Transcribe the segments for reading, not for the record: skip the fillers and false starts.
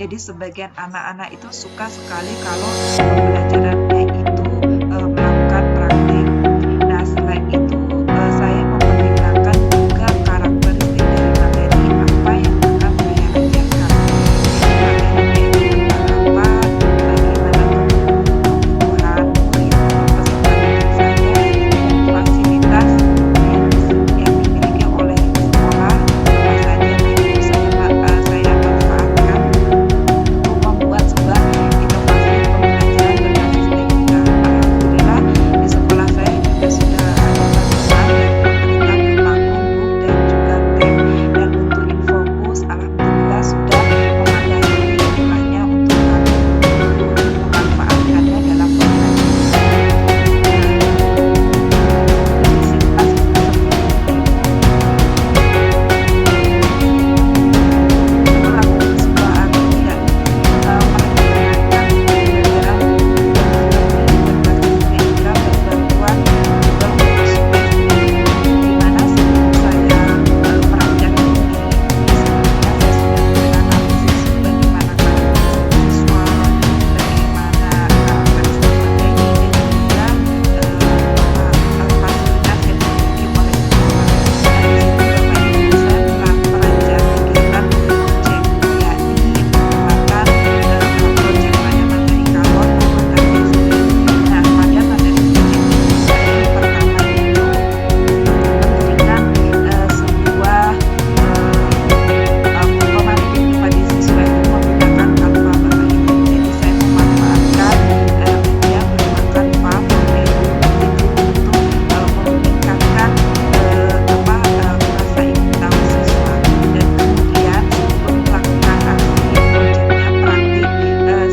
Jadi sebagian anak-anak itu suka sekali kalau pembelajarannya itu, melakukan praktik. Nah, selain itu, saya mempertimbangkan juga karakteristik dari materi apa yang akan saya ajarkan. Jadi materinya itu tentang apa, bagaimana kebutuhan murid atau peserta didik saya, dan fasilitas yang dimiliki oleh sekolah, apa saja yang saya manfaatkan untuk membuat sebuah inovasi pembelajaran berbasis digital. Alhamdulillah di sekolah saya juga sudah ada bantuan dari pemerintah berupa Chromebook dan juga tab. Dan untuk Infobus, alhamdulillah sudah memadai jumlahnya untuk kami memanfaatkannya dalam pembelajaran. Dari situasi melakukan sebuah aksi yakni melaksanakan pembelajaran berbasis digital berbantuan Google Workspace, di mana sebelum saya merancang ini sebelumnya saya sudah menganalisis bagaimana karakteristik siswa, bagaimana karakteristik materi dan juga fasilitas yang dimiliki oleh sekolah. Nah, di situ Bapak Ibu saya telah merancang kegiatan project, yakni mengembangkan project pada materi kalon pembuatan SD. Nah, pada materi project ini saya pertama itu memberikan sebuah pemanik kehidupan siswa itu menggunakan Canva, Bapak Ibu. Jadi saya memanfaatkan media menggunakan Canva untuk meningkatkan rasa ingin tahu siswa. Dan kemudian sebelum melakukan aksi proyeknya praktik,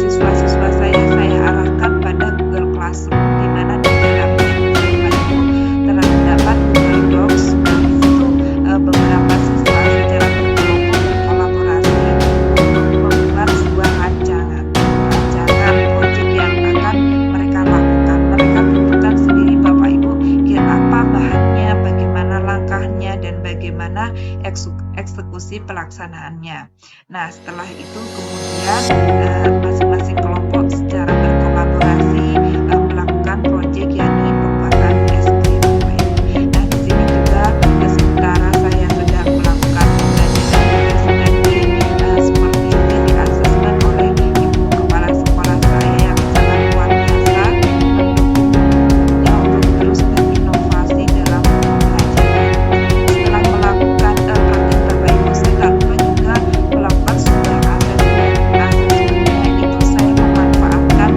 siswa-siswa saya arahkan pada Google Classroom, di mana di dalamnya itu terdapat Google Docs, dan di situ beberapa siswa secara berkelompok berkolaborasi untuk membuat sebuah rancangan proyek yang akan mereka lakukan. Mereka tentukan sendiri, Bapak Ibu, apa bahannya, bagaimana langkahnya, dan bagaimana eksekusi pelaksanaannya. Nah, setelah itu kemudian masing-masing kelompok secara berkolaborasi melakukan proyek yakni pembuatan es krim, Bapak Ibu. Nah, di sini juga sementara saya sedang melakukan pembelajaran tugas banding seperti daily assessment oleh Ibu Kepala Sekolah saya yang sangat luar biasa mendukungnya untuk terus berinovasi dalam pembelajaran. Setelah melakukan praktik, Bapak Ibu, saya tak lupa juga melakukan sebuah asesmennya itu saya memanfaatkan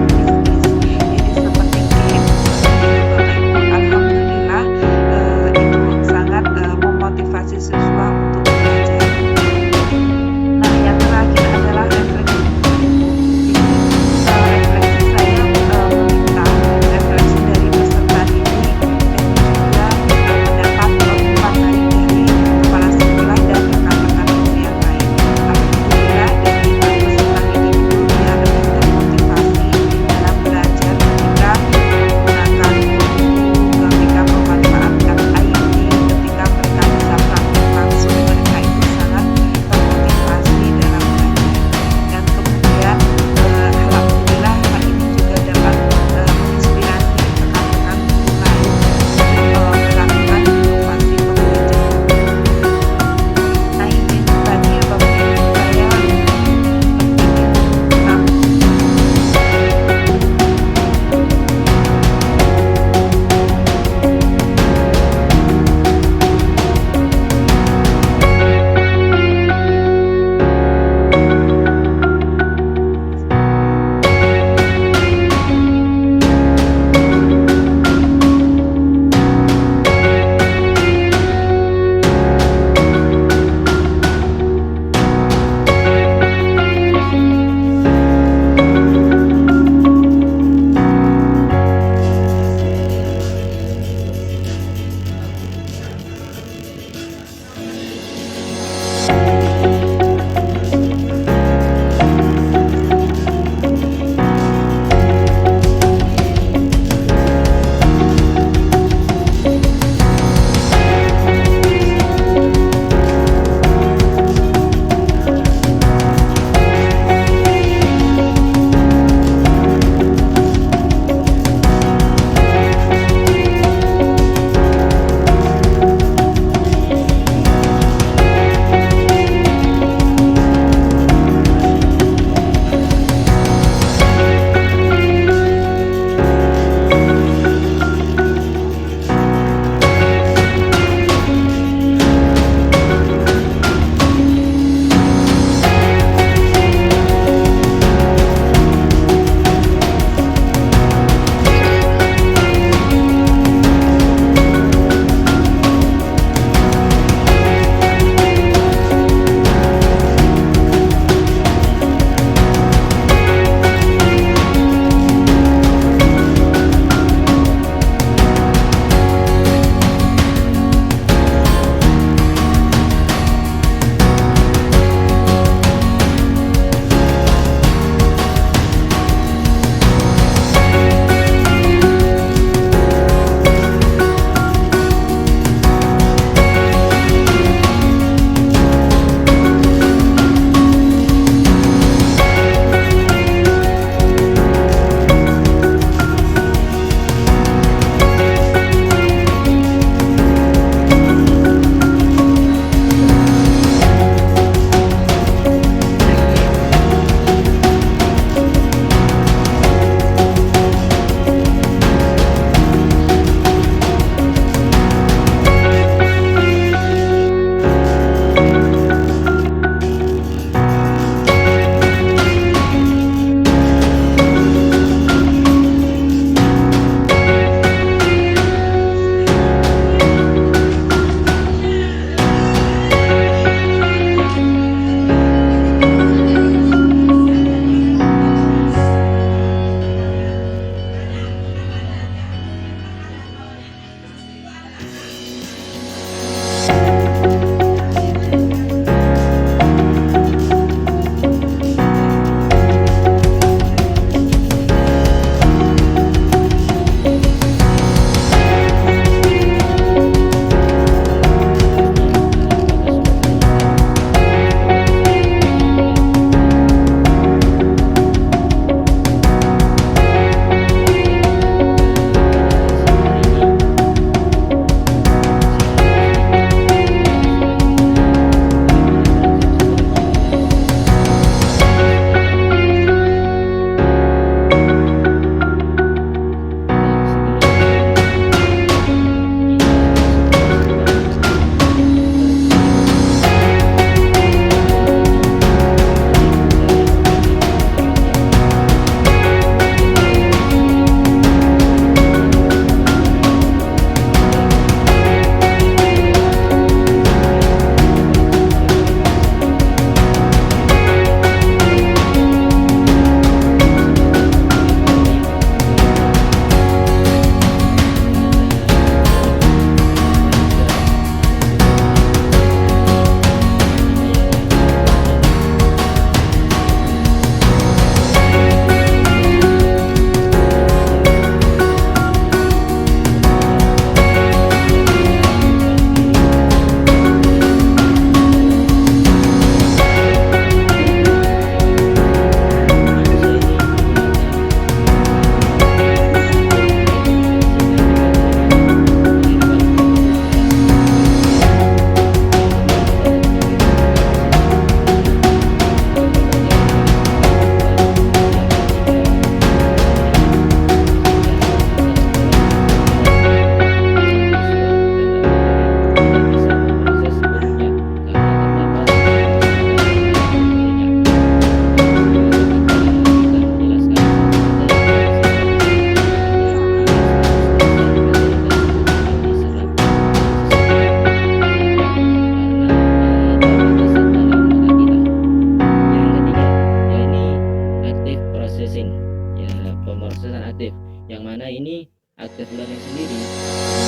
aktif, yang mana ini active learning sendiri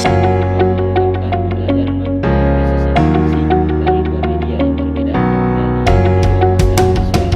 mengungkapkan pembelajaran berbasis interaksi dari dua media yang berbeda, dari video dan visual.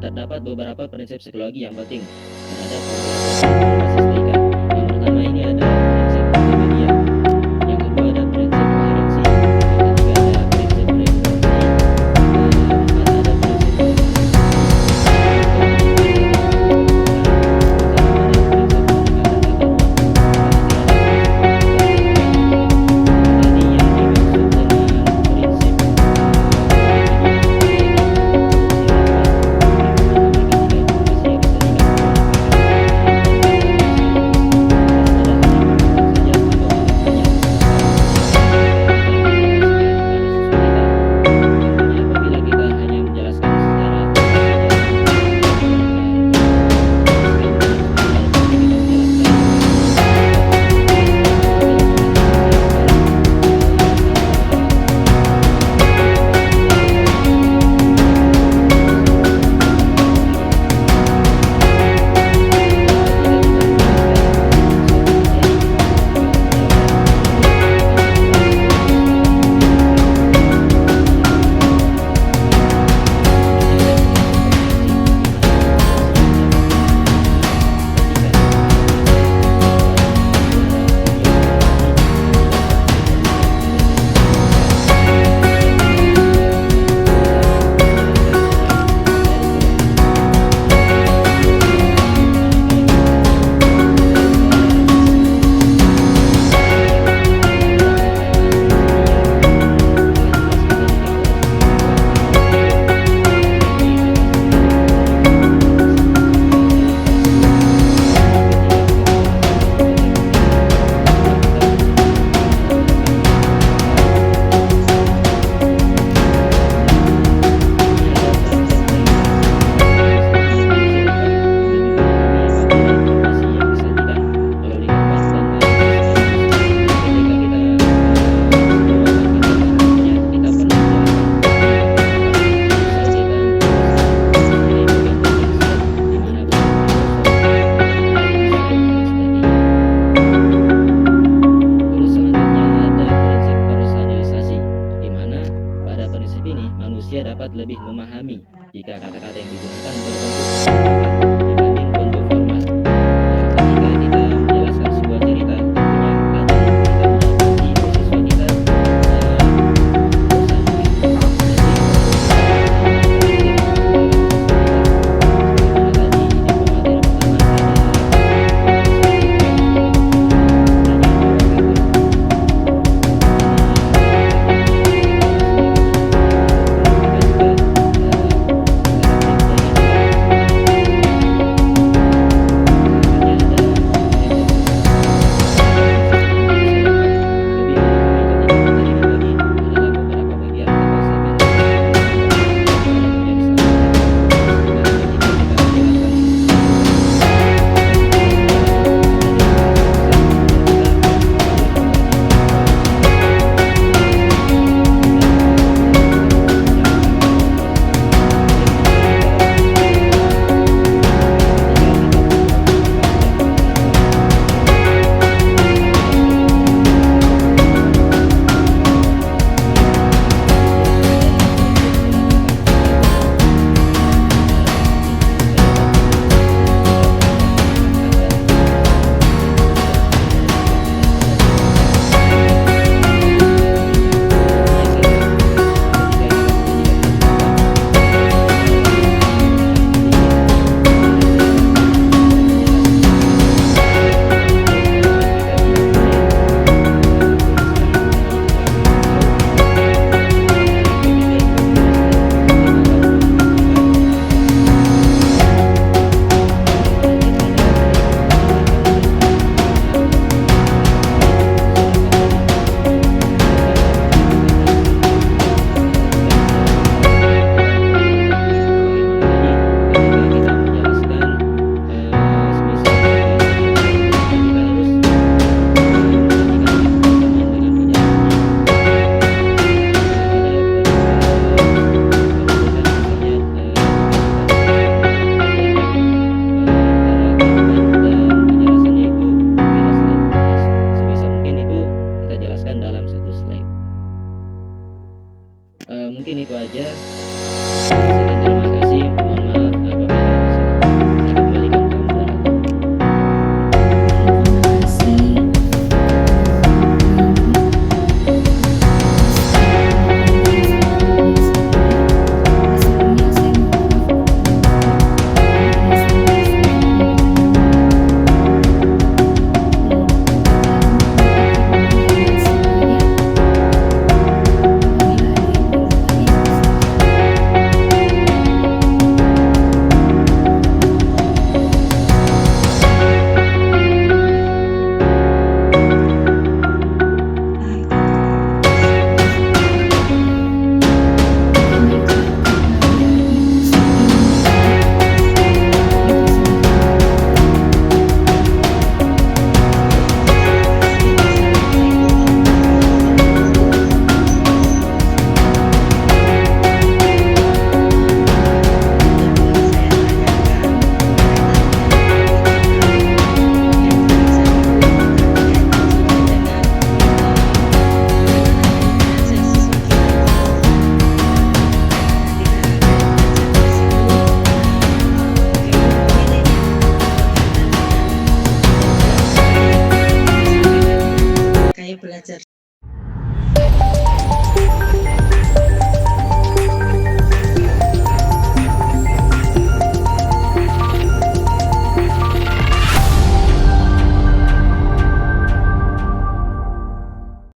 Terdapat beberapa prinsip psikologi yang penting terhadap